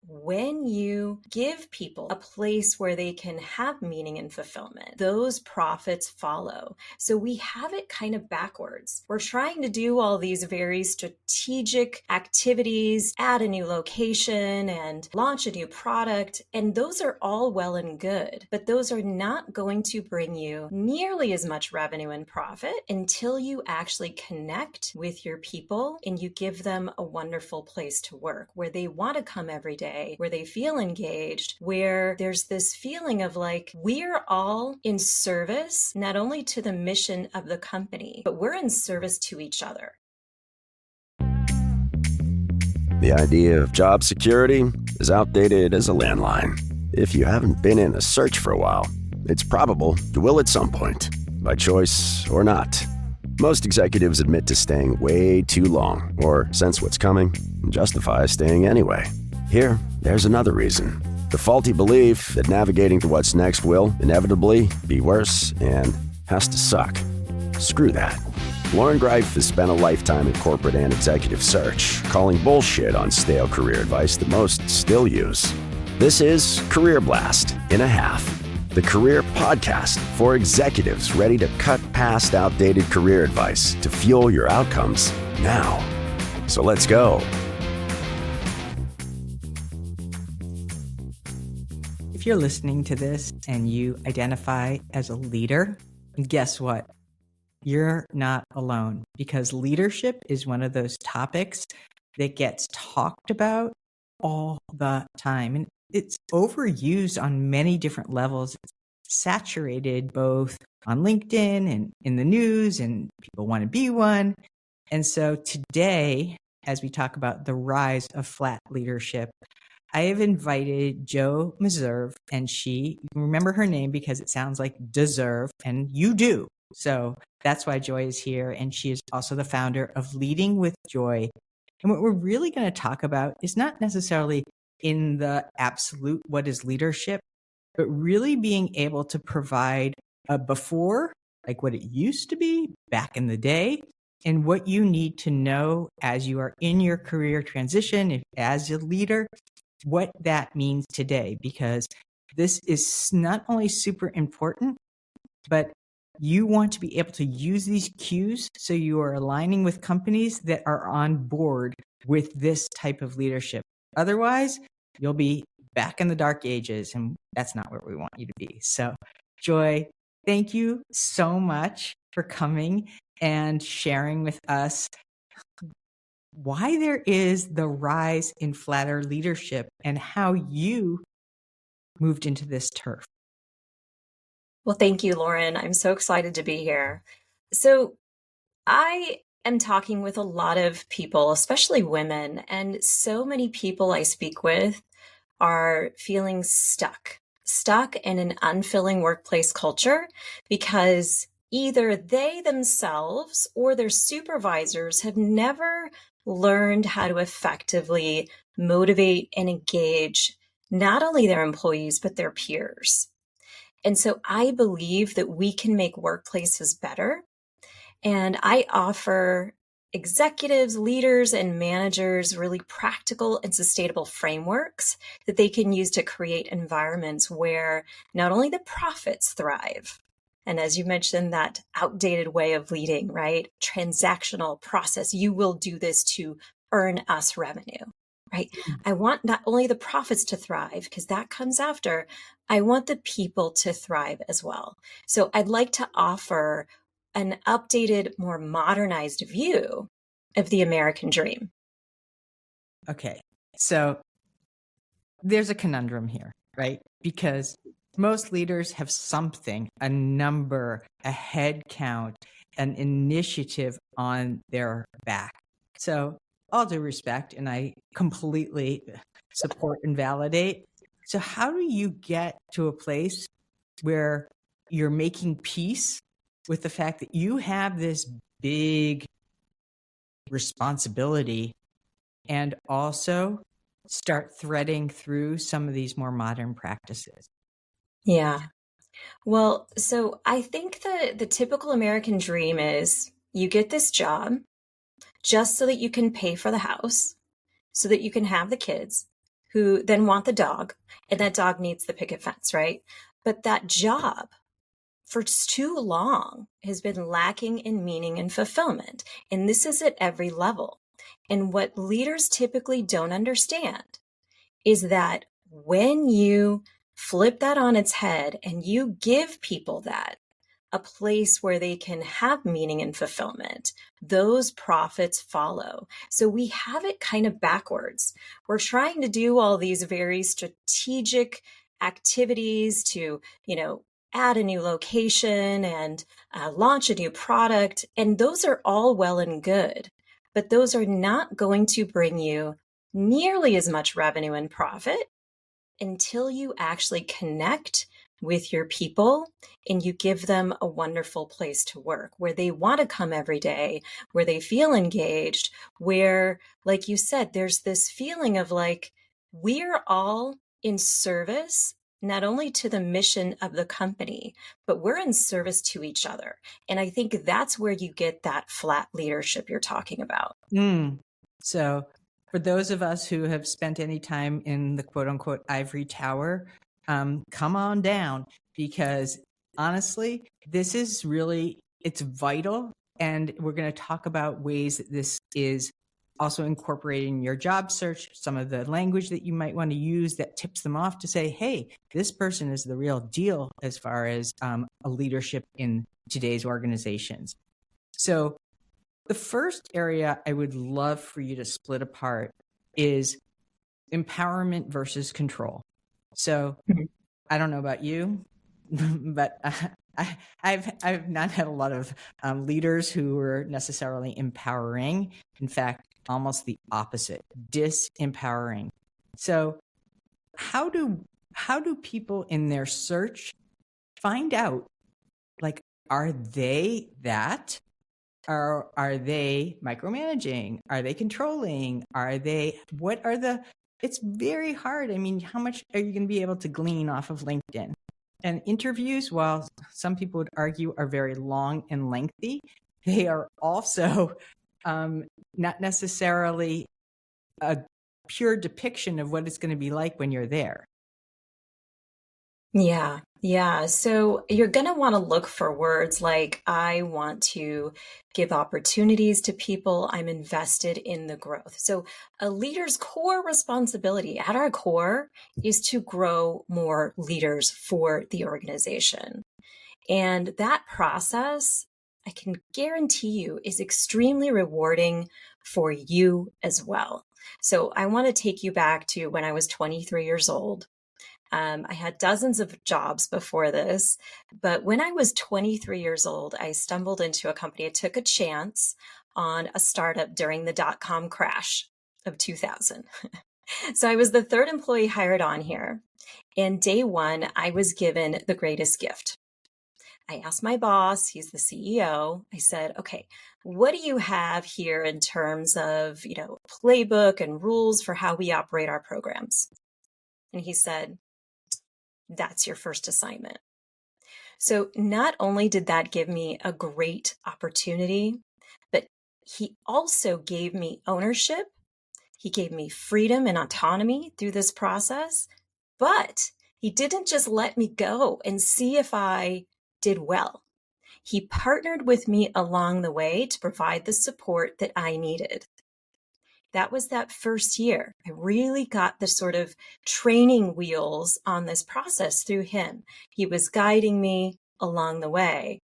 when you give people a place where they can have meaning and fulfillment, those profits follow. So we have it kind of backwards. We're trying to do all these very strategic activities, add a new location and launch a new product. And those are all well and good, but those are not going to bring you nearly as much revenue and profit until you actually connect with your people and you give them a wonderful place to work where they want to come every day, where they feel engaged, where there's this feeling of like, we're all in service, not only to the mission of the company, but we're in service to each other. The idea of job security is outdated as a landline. If you haven't been in a search for a while, it's probable you will at some point, by choice or not. Most executives admit to staying way too long or sense what's coming and justify staying anyway. Here, there's another reason. The faulty belief that navigating to what's next will inevitably be worse and has to suck. Screw that. Loren Greif has spent a lifetime in corporate and executive search, calling bullshit on stale career advice that most still use. This is Career Blast in a Half, the career podcast for executives ready to cut past outdated career advice to fuel your outcomes now. So let's go. If you're listening to this and you identify as a leader, guess what? You're not alone, because leadership is one of those topics that gets talked about all the time. And it's overused on many different levels. It's saturated both on LinkedIn and in the news, and people want to be one. And so today, as we talk about the rise of flat leadership, I have invited Jo Meserve, and you can remember her name because it sounds like deserve, and you do. So that's why Joy is here. And she is also the founder of Leading with Joy. And what we're really going to talk about is not necessarily in the absolute what is leadership, but really being able to provide a before, like what it used to be back in the day, and what you need to know as you are in your career transition, as a leader, what that means today, because this is not only super important, but you want to be able to use these cues so you are aligning with companies that are on board with this type of leadership. Otherwise, you'll be back in the dark ages, and that's not where we want you to be. So, Joy, thank you so much for coming and sharing with us why there is the rise in flatter leadership and how you moved into this turf. Well, thank you, Loren. I'm so excited to be here. So I am talking with a lot of people, especially women, and so many people I speak with are feeling stuck in an unfilling workplace culture because either they themselves or their supervisors have never learned how to effectively motivate and engage not only their employees, but their peers. And so I believe that we can make workplaces better. And I offer executives, leaders, and managers really practical and sustainable frameworks that they can use to create environments where not only the profits thrive, and as you mentioned, that outdated way of leading, right? Transactional process. You will do this to earn us revenue, right? I want not only the profits to thrive, because that comes after, I want the people to thrive as well. So I'd like to offer an updated, more modernized view of the American dream. Okay, so there's a conundrum here, right? Because most leaders have something, a number, a head count, an initiative on their back. So all due respect, and I completely support and validate. So how do you get to a place where you're making peace with the fact that you have this big responsibility and also start threading through some of these more modern practices? Yeah. Well, so I think the typical American dream is you get this job just so that you can pay for the house, so that you can have the kids, who then want the dog, and that dog needs the picket fence, right? But that job for too long has been lacking in meaning and fulfillment. And this is at every level. And what leaders typically don't understand is that when you flip that on its head and you give people that, a place where they can have meaning and fulfillment, those profits follow. So we have it kind of backwards. We're trying to do all these very strategic activities to, add a new location and launch a new product. And those are all well and good, but those are not going to bring you nearly as much revenue and profit until you actually connect with your people and you give them a wonderful place to work where they want to come every day, where they feel engaged, where, like you said, there's this feeling of like, we're all in service, not only to the mission of the company, but we're in service to each other. And I think that's where you get that flat leadership you're talking about. So for those of us who have spent any time in the quote unquote ivory tower, come on down, because honestly, this is really, it's vital. And we're going to talk about ways that this is also incorporating your job search, some of the language that you might want to use that tips them off to say, hey, this person is the real deal as far as a leadership in today's organizations. So the first area I would love for you to split apart is empowerment versus control. So I don't know about you, but I've not had a lot of leaders who were necessarily empowering. In fact, almost the opposite, disempowering. So how do people in their search find out, like, are they that? Or are they micromanaging? Are they controlling? It's very hard. I mean, how much are you going to be able to glean off of LinkedIn? And interviews, while some people would argue are very long and lengthy, they are also not necessarily a pure depiction of what it's going to be like when you're there. Yeah. Yeah. So you're going to want to look for words like, I want to give opportunities to people. I'm invested in the growth. So a leader's core responsibility at our core is to grow more leaders for the organization. And that process, I can guarantee you, is extremely rewarding for you as well. So I want to take you back to when I was 23 years old. I had dozens of jobs before this, but when I was 23 years old, I stumbled into a company. I took a chance on a startup during the dot-com crash of 2000. So I was the third employee hired on here. And day one, I was given the greatest gift. I asked my boss, he's the CEO, I said, okay, what do you have here in terms of, playbook and rules for how we operate our programs? And he said, that's your first assignment. So not only did that give me a great opportunity, but he also gave me ownership. He gave me freedom and autonomy through this process, but he didn't just let me go and see if I did well. He partnered with me along the way to provide the support that I needed. That was that first year. I really got the sort of training wheels on this process through him. He was guiding me along the way.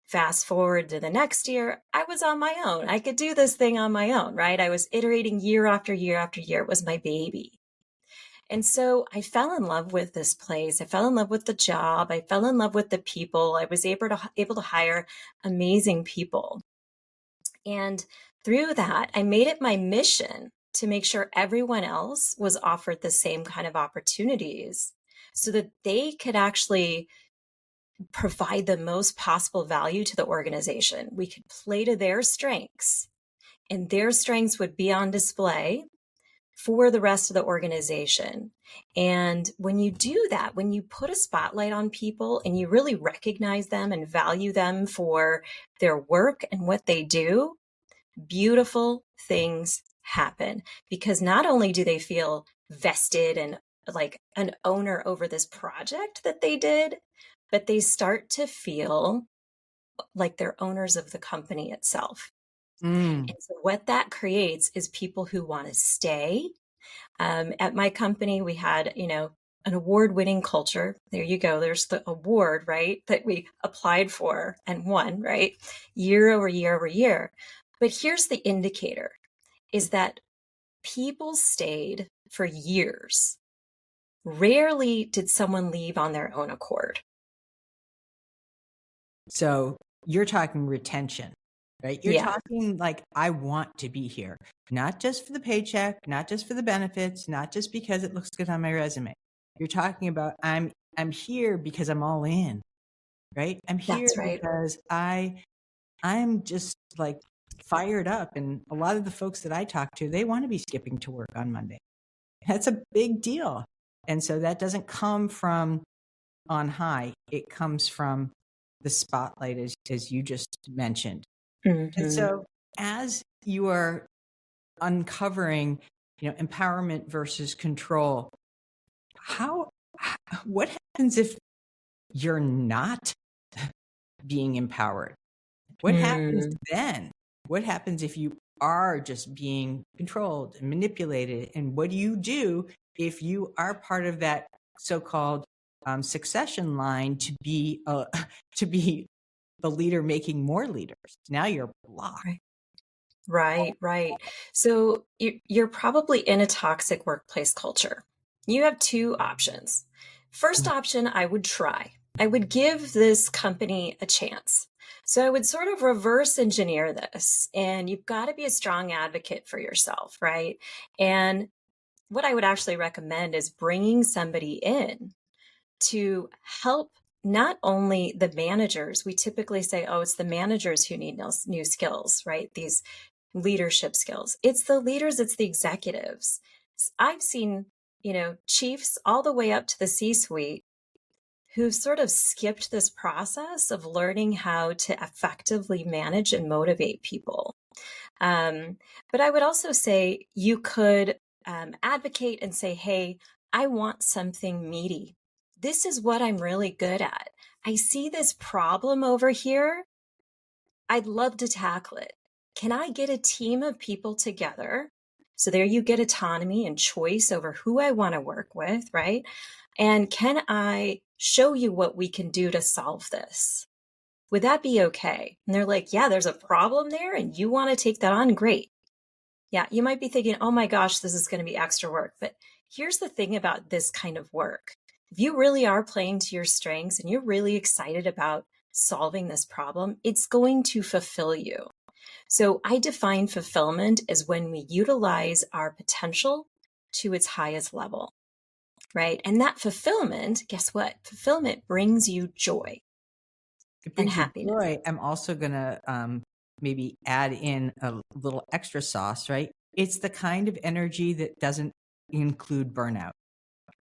Fast forward to the next year, I was on my own. I could do this thing on my own, right? I was iterating year after year after year. It was my baby. And so I fell in love with this place. I fell in love with the job. I fell in love with the people. I was able to hire amazing people. And through that, I made it my mission to make sure everyone else was offered the same kind of opportunities so that they could actually provide the most possible value to the organization. We could play to their strengths, and their strengths would be on display for the rest of the organization. And when you do that, when you put a spotlight on people and you really recognize them and value them for their work and what they do, beautiful things happen, because not only do they feel vested and like an owner over this project that they did, but they start to feel like they're owners of the company itself. Mm. And so what that creates is people who want to stay. At my company, we had, an award-winning culture. There you go. There's the award, right, that we applied for and won, right? Year over year over year. But here's the indicator is that people stayed for years. Rarely did someone leave on their own accord. So you're talking retention, right? You're Yeah, talking like, I want to be here, not just for the paycheck, not just for the benefits, not just because it looks good on my resume. You're talking about, I'm here because I'm all in, right? I'm here that's right. because I'm just like fired up. And a lot of the folks that I talk to, they want to be skipping to work on Monday. That's a big deal. And so that doesn't come from on high. It comes from the spotlight, as you just mentioned. And Hmm. so as you are uncovering, empowerment versus control, how what happens if you're not being empowered? What happens Mm, then? What happens if you are just being controlled and manipulated? And what do you do if you are part of that so-called succession line to be to be the leader making more leaders? Now you're blocked. right. Right, right. So you're probably in a toxic workplace culture. You have two options. First option, I would try. I would give this company a chance. So I would sort of reverse engineer this, and you've got to be a strong advocate for yourself, right? And what I would actually recommend is bringing somebody in to help not only the managers. We typically say, oh, it's the managers who need new skills, right? These leadership skills. It's the leaders, it's the executives. I've seen, chiefs all the way up to the C-suite who've sort of skipped this process of learning how to effectively manage and motivate people. Um, but I would also say you could advocate and say, hey, I want something meaty. This is what I'm really good at. I see this problem over here. I'd love to tackle it. Can I get a team of people together? So there you get autonomy and choice over who I want to work with, right? And can I show you what we can do to solve this? Would that be okay? And they're like, yeah, there's a problem there and you want to take that on? Great. Yeah, you might be thinking, oh my gosh, this is going to be extra work. But here's the thing about this kind of work. If you really are playing to your strengths and you're really excited about solving this problem, it's going to fulfill you. So I define fulfillment as when we utilize our potential to its highest level, right? And that fulfillment, guess what? Fulfillment brings you joy It and brings you happiness. joy. I'm also going to maybe add in a little extra sauce, right? It's the kind of energy that doesn't include burnout.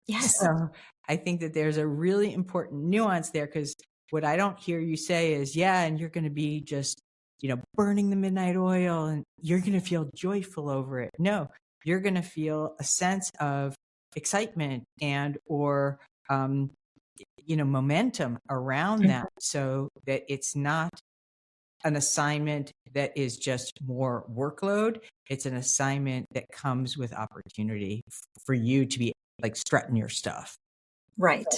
Yes. So I think that there's a really important nuance there, because what I don't hear you say is, yeah, and you're going to be just, burning the midnight oil and you're going to feel joyful over it. No, you're going to feel a sense of excitement and or momentum around that, so that it's not an assignment that is just more workload. It's an assignment that comes with opportunity for you to be like strutting your stuff. Right.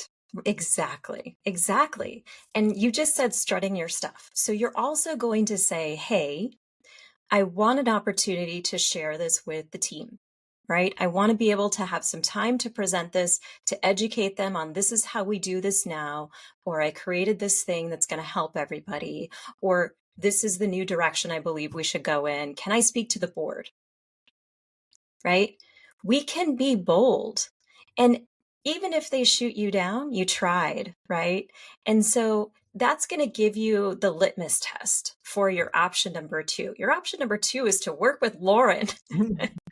Exactly. Exactly. And you just said strutting your stuff. So you're also going to say, hey, I want an opportunity to share this with the team, right? I want to be able to have some time to present this, to educate them on this is how we do this now, or I created this thing that's going to help everybody, or this is the new direction I believe we should go in. Can I speak to the board? Right? We can be bold. And even if they shoot you down, you tried, right? And so that's going to give you the litmus test for your option number two. Your option number two is to work with Loren,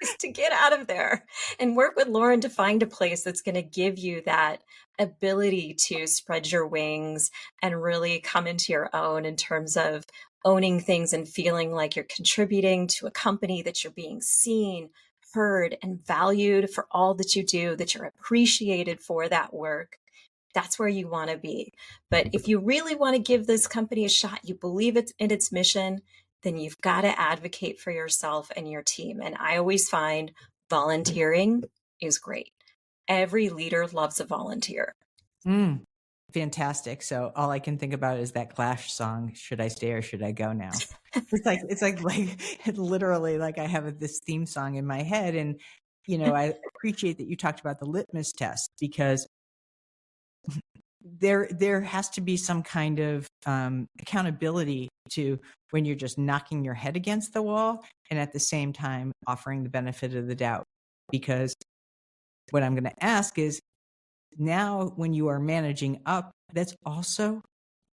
is to get out of there and work with Loren to find a place that's going to give you that ability to spread your wings and really come into your own in terms of owning things and feeling like you're contributing to a company, that you're being seen, heard, and valued for all that you do, that you're appreciated for that work. That's where you want to be. But if you really want to give this company a shot, you believe it's in its mission, then you've got to advocate for yourself and your team. And I always find volunteering is great. Every leader loves a volunteer. Fantastic. So all I can think about is that Clash song, "Should I Stay or Should I Go Now?" It's literally like I have this theme song in my head. And, I appreciate that you talked about the litmus test, because there has to be some kind of accountability to when you're just knocking your head against the wall and at the same time offering the benefit of the doubt. Because what I'm going to ask is, now when you are managing up, that's also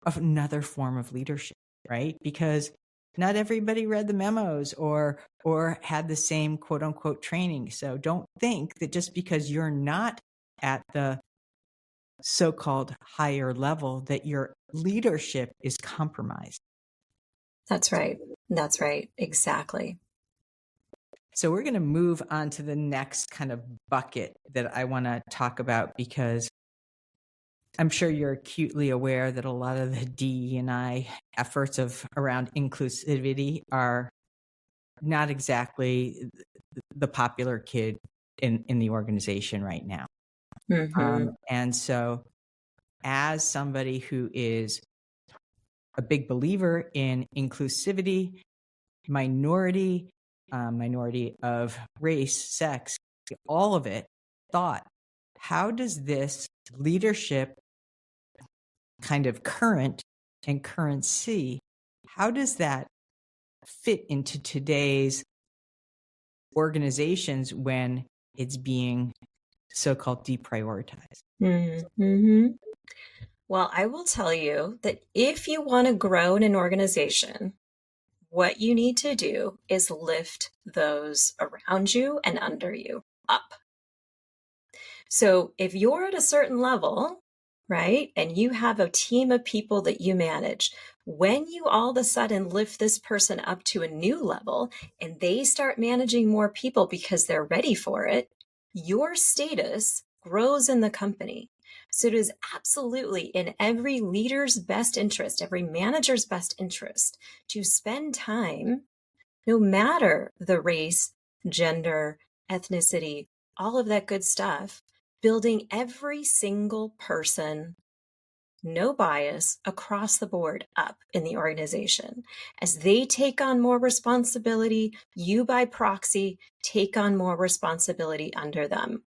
another form of leadership, right? Because not everybody read the memos or had the same quote unquote training. So don't think that just because you're not at the so-called higher level that your leadership is compromised. That's right. That's right. Exactly. So we're going to move on to the next kind of bucket that I want to talk about, because I'm sure you're acutely aware that a lot of the DE&I efforts around inclusivity are not exactly the popular kid in the organization right now. Mm-hmm. And so as somebody who is a big believer in inclusivity, minority of race, sex, all of it, thought, how does this leadership kind of current and currency, how does that fit into today's organizations when it's being so-called deprioritized? Mm-hmm. Well, I will tell you that if you want to grow in an organization, what you need to do is lift those around you and under you up. So if you're at a certain level, right, and you have a team of people that you manage, when you all of a sudden lift this person up to a new level and they start managing more people because they're ready for it, your status grows in the company. So it is absolutely in every leader's best interest, every manager's best interest, to spend time, no matter the race, gender, ethnicity, all of that good stuff, building every single person, no bias, across the board up in the organization. As they take on more responsibility, you by proxy take on more responsibility under them.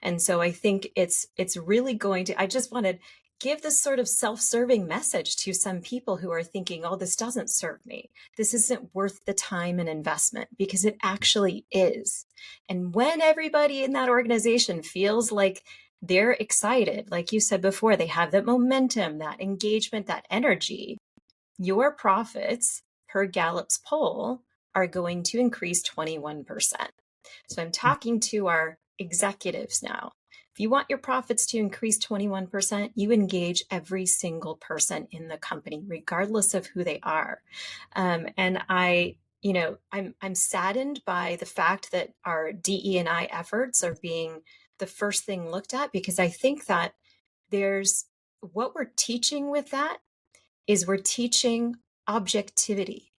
And so I think it's really going to, I just want to give this sort of self-serving message to some people who are thinking, oh, this doesn't serve me. This isn't worth the time and investment, because it actually is. And when everybody in that organization feels like they're excited, like you said before, they have that momentum, that engagement, that energy, your profits per Gallup's poll are going to increase 21%. So I'm talking to our executives now. If you want your profits to increase 21%, you engage every single person in the company, regardless of who they are. And I'm saddened by the fact that our DE&I efforts are being the first thing looked at, because I think that what we're teaching with that is we're teaching objectivity.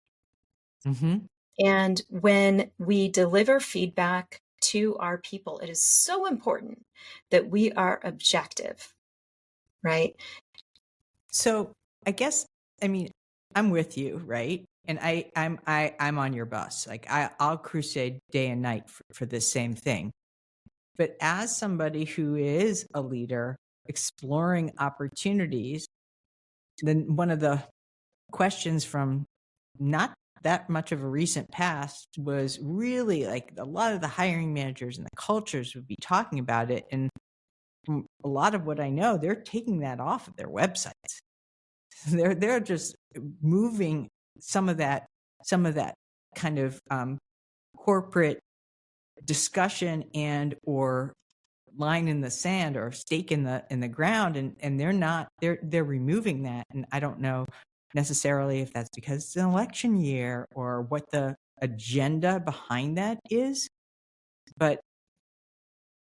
Mm-hmm. And when we deliver feedback to our people, it is so important that we are objective, right? So I guess, I'm with you, right? And I'm on your bus. Like I'll crusade day and night for this same thing. But as somebody who is a leader exploring opportunities, then one of the questions from not that much of a recent past was really like a lot of the hiring managers and the cultures would be talking about it. And from a lot of what I know, they're taking that off of their websites. They're just moving some of that kind of corporate discussion and or line in the sand or stake in the ground, and they're removing that. And I don't know necessarily if that's because it's an election year or what the agenda behind that is. But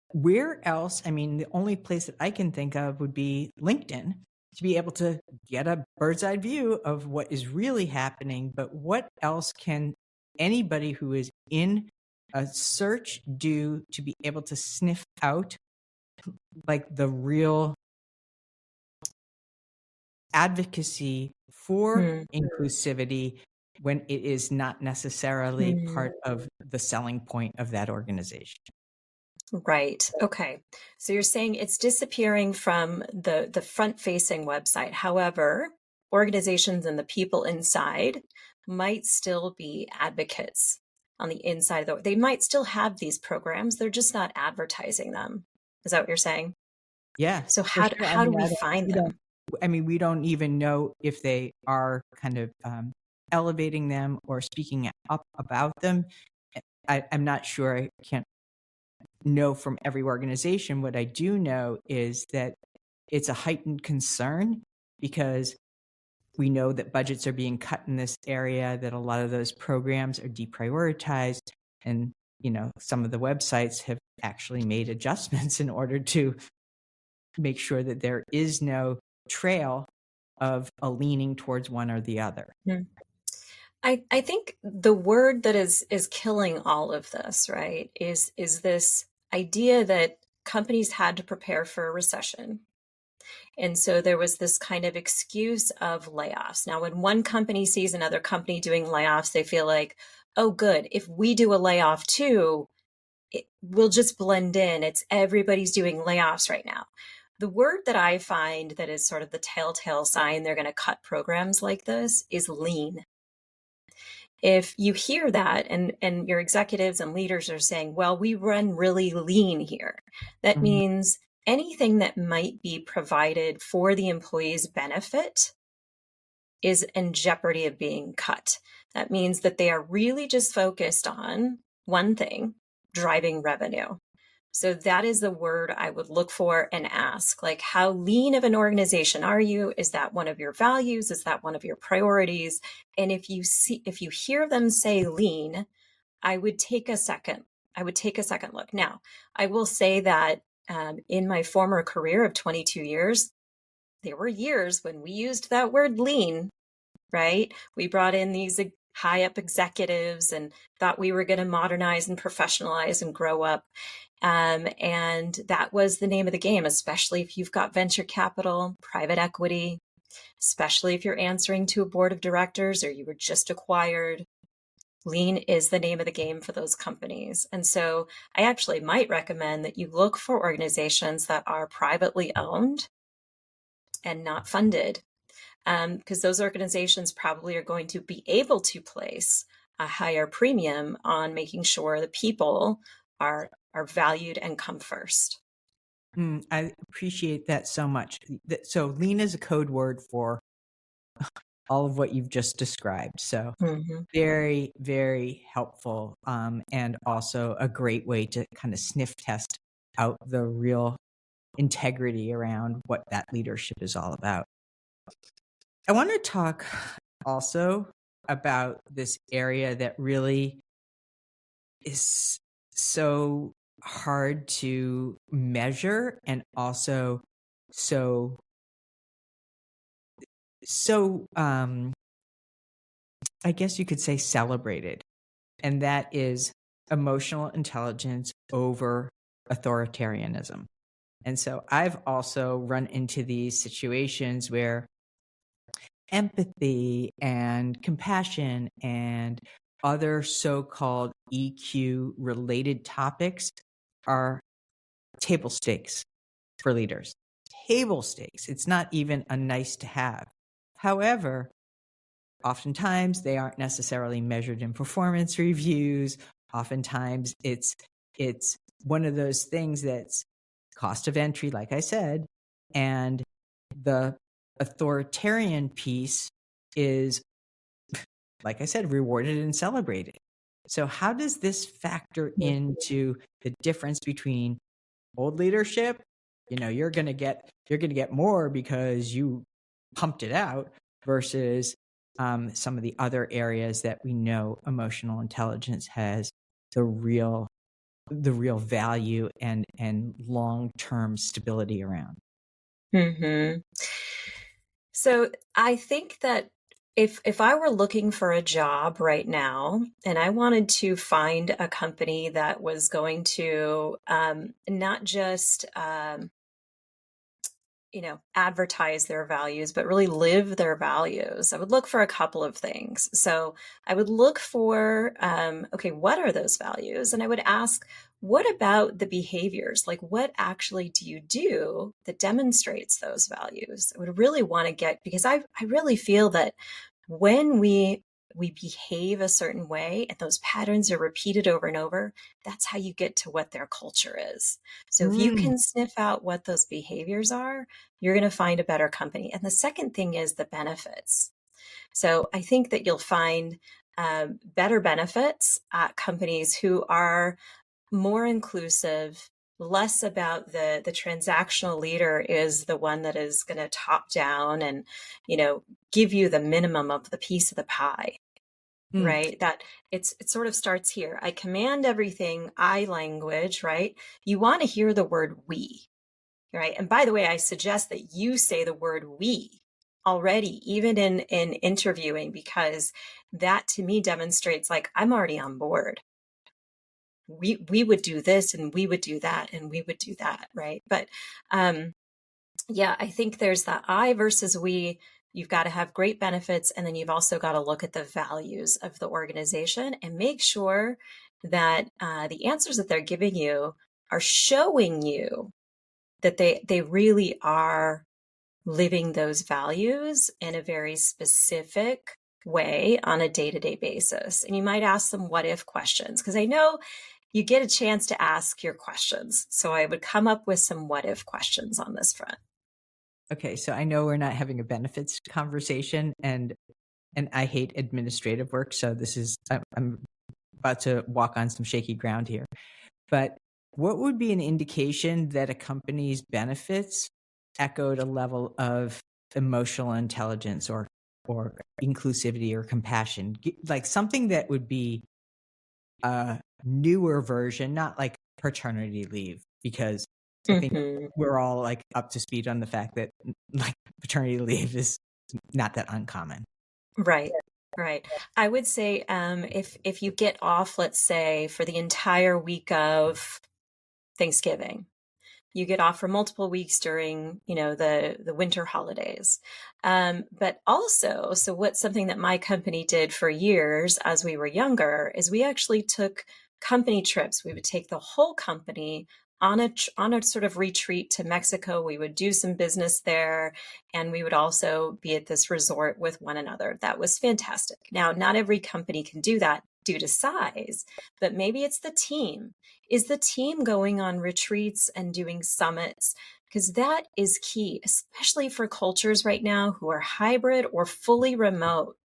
where else? I mean, the only place that I can think of would be LinkedIn to be able to get a bird's eye view of what is really happening. But what else can anybody who is in a search do to be able to sniff out like the real advocacy for Hmm. inclusivity when it is not necessarily Hmm. part of the selling point of that organization? Right. Okay. So you're saying it's disappearing from the front-facing website. However, organizations and the people inside might still be advocates on the inside of the, they might still have these programs. They're just not advertising them. Is that what you're saying? Yeah, So for sure. I how do mean, we find we don't. them? I mean, we don't even know if they are kind of elevating them or speaking up about them. I'm not sure. I can't know from every organization. What I do know is that it's a heightened concern because we know that budgets are being cut in this area, that a lot of those programs are deprioritized, and some of the websites have actually made adjustments in order to make sure that there is no trail of a leaning towards one or the other. Hmm. I think the word that is killing all of this, right, is this idea that companies had to prepare for a recession. And so there was this kind of excuse of layoffs. Now, when one company sees another company doing layoffs, they feel like, oh, good, if we do a layoff too, we'll just blend in. It's everybody's doing layoffs right now. The word that I find that is sort of the telltale sign they're going to cut programs like this is lean. If you hear that and your executives and leaders are saying, well, we run really lean here, that Mhm. means anything that might be provided for the employee's benefit is in jeopardy of being cut. That means that they are really just focused on one thing, driving revenue. So that is the word I would look for and ask, like, how lean of an organization are you? Is that one of your values? Is that one of your priorities? And if you hear them say lean, I would take a second. I would take a second look. Now, I will say that in my former career of 22 years, there were years when we used that word lean, right? We brought in these high up executives and thought we were going to modernize and professionalize and grow up. And that was the name of the game, especially if you've got venture capital, private equity, especially if you're answering to a board of directors or you were just acquired. Lean is the name of the game for those companies. And so I actually might recommend that you look for organizations that are privately owned and not funded, because those organizations probably are going to be able to place a higher premium on making sure the people are valued and come first. I appreciate that so much. So lean is a code word for all of what you've just described. So Mm-hmm. very, very helpful, and also a great way to kind of sniff test out the real integrity around what that leadership is all about. I want to talk also about this area that really is so hard to measure and also so so I guess you could say celebrated, and that is emotional intelligence over authoritarianism. And so I've also run into these situations where empathy and compassion and other so-called EQ related topics are table stakes for leaders. Table stakes. It's not even a nice to have. However, oftentimes they aren't necessarily measured in performance reviews. Oftentimes it's one of those things that's cost of entry, like I said, and the authoritarian piece is, like I said, rewarded and celebrated. So how does this factor into the difference between old leadership? You're going to get more because you pumped it out, versus some of the other areas that we know emotional intelligence has the real value and long-term stability around? Hmm. So I think that if I were looking for a job right now and I wanted to find a company that was going to not just advertise their values, but really live their values, I would look for a couple of things. So I would look for, okay, what are those values? And I would ask, what about the behaviors? Like, what actually do you do that demonstrates those values? I would really want to get, because I really feel that when we behave a certain way and those patterns are repeated over and over, that's how you get to what their culture is. So if you Mm. can sniff out what those behaviors are, you're going to find a better company. And the second thing is the benefits. So I think that you'll find better benefits at companies who are more inclusive, less about the transactional leader is the one that is going to top down and, give you the minimum of the piece of the pie, Mm. right? That it sort of starts here. I command everything, I language, right? You want to hear the word we, right? And by the way, I suggest that you say the word we already, even in interviewing, because that to me demonstrates like I'm already on board. We would do this and we would do that and we would do that, right? But yeah, I think there's that I versus we. You've got to have great benefits, and then you've also got to look at the values of the organization and make sure that the answers that they're giving you are showing you that they really are living those values in a very specific way on a day-to-day basis. And you might ask them what if questions, because I know you get a chance to ask your questions. So I would come up with some what if questions on this front. Okay, so I know we're not having a benefits conversation, and I hate administrative work, so this is I'm about to walk on some shaky ground here. But what would be an indication that a company's benefits echoed a level of emotional intelligence or inclusivity or compassion? Like something that would be a newer version, not like paternity leave, because I think Hmm. we're all like up to speed on the fact that like paternity leave is not that uncommon. Right. Right. I would say if you get off, let's say, for the entire week of Thanksgiving, you get off for multiple weeks during, the winter holidays. But also, so what's something that my company did for years as we were younger is we actually took company trips. We would take the whole company on a sort of retreat to Mexico. We would do some business there, and we would also be at this resort with one another. That was fantastic. Now, not every company can do that due to size, but maybe it's the team. Is the team going on retreats and doing summits? Because that is key, especially for cultures right now who are hybrid or fully remote.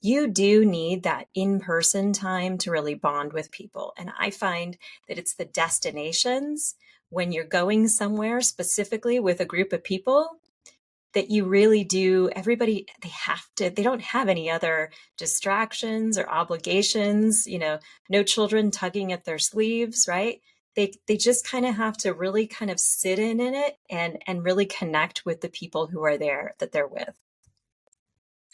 You do need that in-person time to really bond with people. And I find that it's the destinations when you're going somewhere specifically with a group of people that you really do. Everybody, they don't have any other distractions or obligations, no children tugging at their sleeves, right? They just kind of have to really kind of sit in it and really connect with the people who are there that they're with.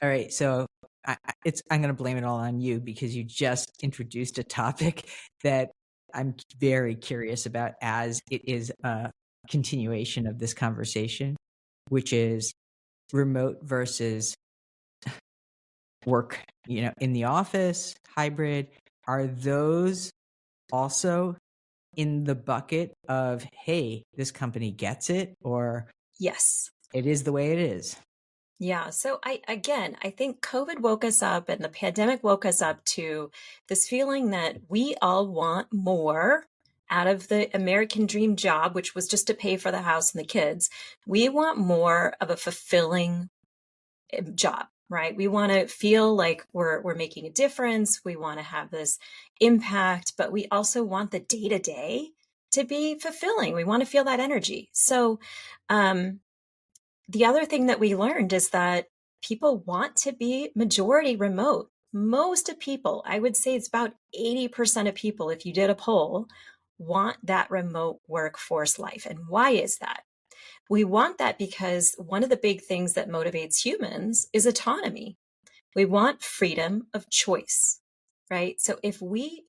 All right, so I'm going to blame it all on you because you just introduced a topic that I'm very curious about as it is a continuation of this conversation, which is remote versus work, in the office, hybrid. Are those also in the bucket of, hey, this company gets it, or Yes. it is the way it is? Yeah. So I think COVID woke us up and the pandemic woke us up to this feeling that we all want more out of the American dream job, which was just to pay for the house and the kids. We want more of a fulfilling job, right? We want to feel like we're making a difference. We want to have this impact, but we also want the day to day to be fulfilling. We want to feel that energy. So, the other thing that we learned is that people want to be majority remote. Most of people, I would say it's about 80% of people, if you did a poll, want that remote workforce life. And why is that? We want that because one of the big things that motivates humans is autonomy. We want freedom of choice, right? So if we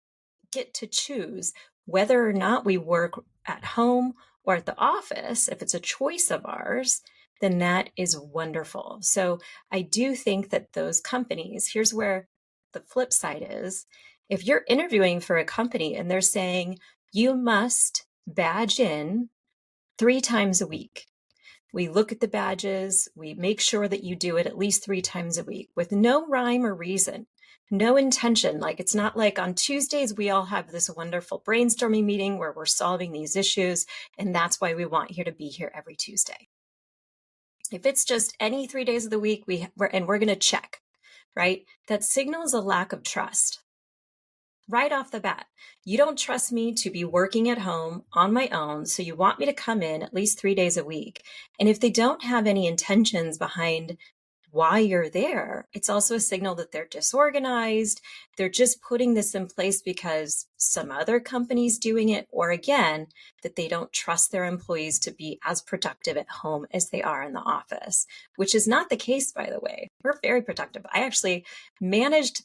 get to choose whether or not we work at home or at the office, if it's a choice of ours, then that is wonderful. So I do think that those companies, here's where the flip side is. If you're interviewing for a company and they're saying you must badge in 3 times a week, we look at the badges, we make sure that you do it at least 3 times a week with no rhyme or reason, no intention. Like, it's not like on Tuesdays, we all have this wonderful brainstorming meeting where we're solving these issues. And that's why we want you to be here every Tuesday. If it's just any 3 days of the week, we're going to check, right? That signals a lack of trust. Right off the bat, you don't trust me to be working at home on my own, so you want me to come in at least 3 days a week. And if they don't have any intentions behind why you're there, it's also a signal that they're disorganized. They're just putting this in place because some other company's doing it, or again, that they don't trust their employees to be as productive at home as they are in the office, which is not the case, by the way. We're very productive. I actually managed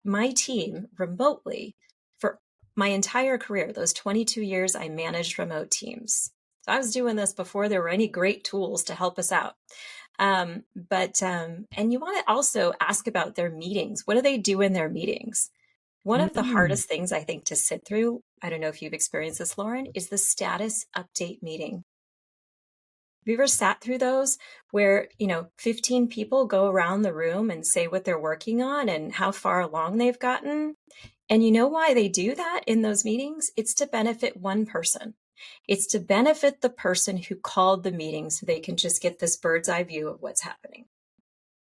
my team remotely for my entire career. Those 22 years, I managed remote teams. So I was doing this before there were any great tools to help us out. And you want to also ask about their meetings. What do they do in their meetings? One of the hardest things I think to sit through, I don't know if you've experienced this, Loren, is the status update meeting. Have you ever sat through those where, 15 people go around the room and say what they're working on and how far along they've gotten? And you know why they do that in those meetings? It's to benefit one person. It's to benefit the person who called the meeting so they can just get this bird's eye view of what's happening,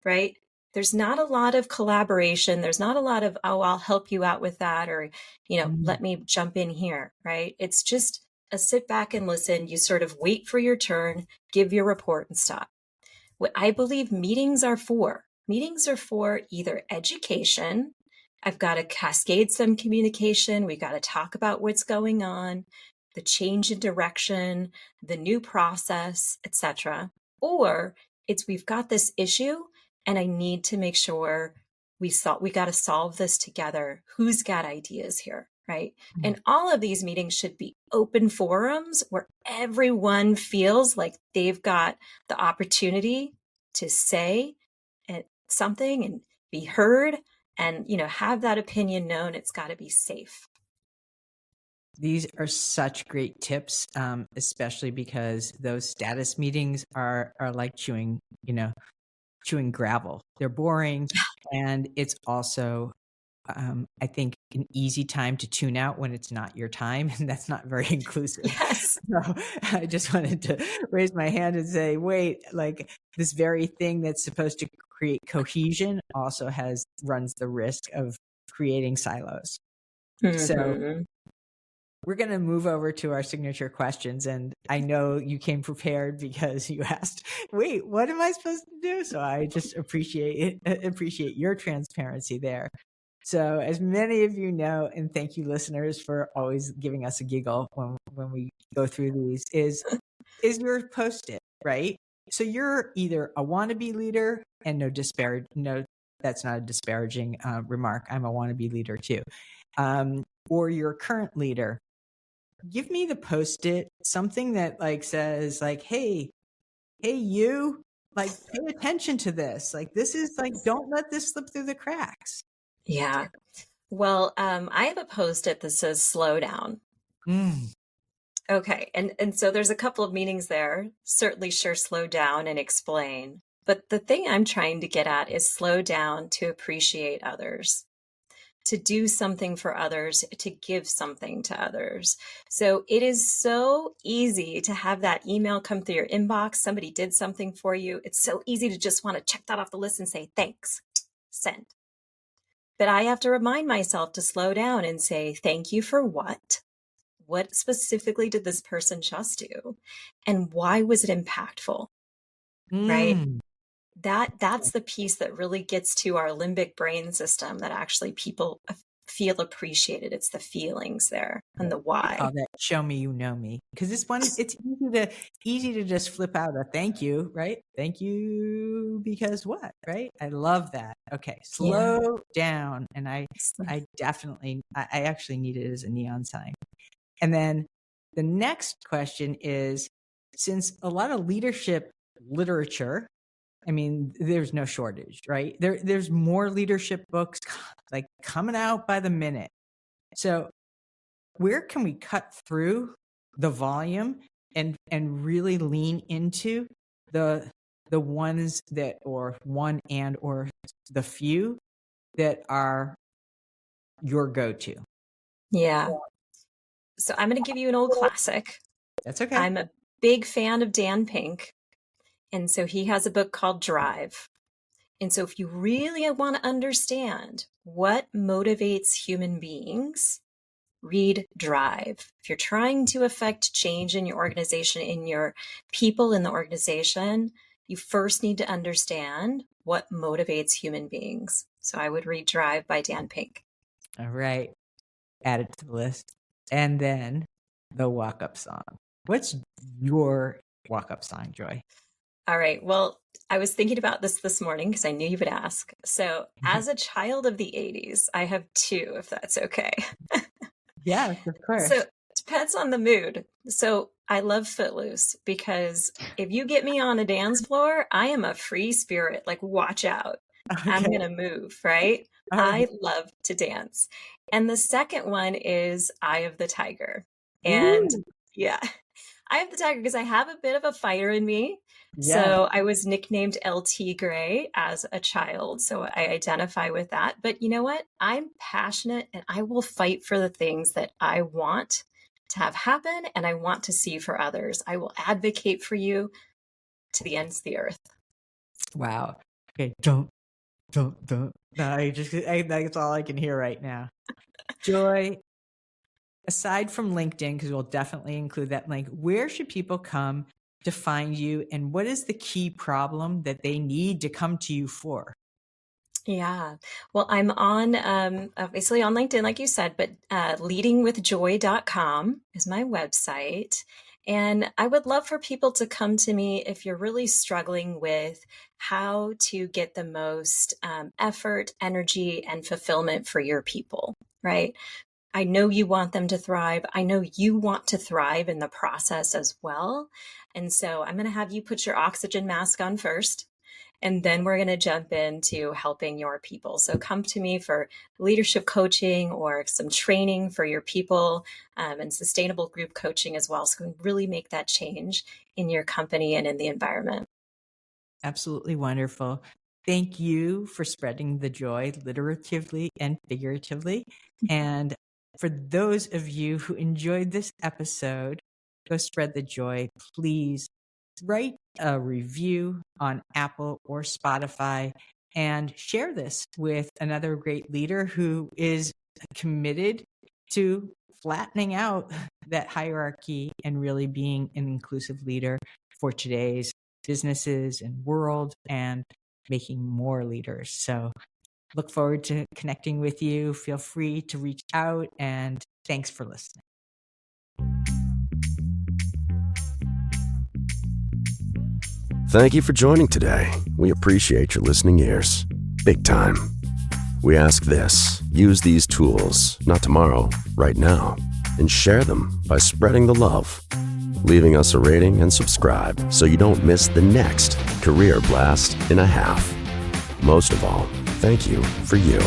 right? There's not a lot of collaboration. There's not a lot of, oh, I'll help you out with that, or, let me jump in here, right? It's just a sit back and listen. You sort of wait for your turn, give your report and stop. What I believe meetings are for either education. I've got to cascade some communication. We've got to talk about what's going on, the change in direction, the new process, etc. Or it's we've got this issue and I need to make sure we got to solve this together. Who's got ideas here, right? And all of these meetings should be open forums where everyone feels like they've got the opportunity to say something and be heard and, have that opinion known. It's got to be safe. These are such great tips, especially because those status meetings are like chewing gravel. They're boring, and it's also, I think, an easy time to tune out when it's not your time, and that's not very inclusive. Yes. So I just wanted to raise my hand and say, wait, like this very thing that's supposed to create cohesion also runs the risk of creating silos. Mm-hmm. So we're going to move over to our signature questions. And I know you came prepared because you asked, wait, what am I supposed to do? So I just appreciate your transparency there. So as many of you know, and thank you listeners for always giving us a giggle when we go through these, is your Post-it, right? So you're either a wannabe leader, and no, that's not a disparaging remark. I'm a wannabe leader too. Or you're a current leader. Give me the Post-it, something that like says like, hey, you, like pay attention to this. Like this is like, don't let this slip through the cracks. Yeah. Well, I have a Post-it that says slow down. Okay. And so there's a couple of meanings there. Certainly slow down and explain. But the thing I'm trying to get at is slow down to appreciate others, to do something for others, to give something to others. So it is so easy to have that email come through your inbox. Somebody did something for you. It's so easy to just want to check that off the list and say, thanks, send. But I have to remind myself to slow down and say, thank you for what? What specifically did this person just do? And why was it impactful? Right? that's the piece that really gets to our limbic brain system, that actually people feel appreciated. It's the feelings there and the We why. call that show me you know me, because it's easy to just flip out a thank you, right? Thank you because what, right? I love that. Okay, Yeah. slow down. And I definitely, I actually need it as a neon sign. And then the next question is, since a lot of leadership literature, I mean, there's no shortage, right? There's more leadership books like coming out by the minute. So where can we cut through the volume and really lean into the ones that, or one and or the few that are your go-to? Yeah. So I'm going to give you an old classic. That's okay. I'm a big fan of Dan Pink. And so he has a book called Drive. And so if you really want to understand what motivates human beings, read Drive. If you're trying to affect change in your organization, in your people in the organization, you first need to understand what motivates human beings. So I would read Drive by Dan Pink. All right. Add it to the list. And then the walk-up song. What's your walk-up song, Joy? All right. Well, I was thinking about this morning because I knew you would ask. So as a child of the 80s, I have two, if that's okay. Yes, of course. So it depends on the mood. So I love Footloose, because if you get me on a dance floor, I am a free spirit. Like, watch out. Okay. I'm going to move, right? I love to dance. And the second one is Eye of the Tiger. And yeah, Eye of the Tiger, because I have a bit of a fighter in me. So I was nicknamed LT Gray as a child. So I identify with that. But you know what? I'm passionate, and I will fight for the things that I want to have happen and I want to see for others. I will advocate for you to the ends of the earth. Wow. Okay. Don't. No, that's all I can hear right now. Joy, aside from LinkedIn, because we'll definitely include that link, where should people come to find you, and what is the key problem that they need to come to you for? Yeah. Well, I'm on, obviously on LinkedIn, like you said, but leadingwithjoy.com is my website. And I would love for people to come to me if you're really struggling with how to get the most effort, energy, and fulfillment for your people, right? I know you want them to thrive. I know you want to thrive in the process as well. And so I'm going to have you put your oxygen mask on first, and then we're going to jump into helping your people. So come to me for leadership coaching or some training for your people, and sustainable group coaching as well. So we can really make that change in your company and in the environment. Absolutely wonderful. Thank you for spreading the joy, literatively and figuratively. And for those of you who enjoyed this episode, go spread the joy. Please write a review on Apple or Spotify and share this with another great leader who is committed to flattening out that hierarchy and really being an inclusive leader for today's businesses and world, and making more leaders. So look forward to connecting with you. Feel free to reach out, and thanks for listening. Thank you for joining today. We appreciate your listening ears. Big time. We ask this: use these tools, not tomorrow, right now, and share them by spreading the love, leaving us a rating and subscribe so you don't miss the next career blast in a half. Most of all, thank you for you.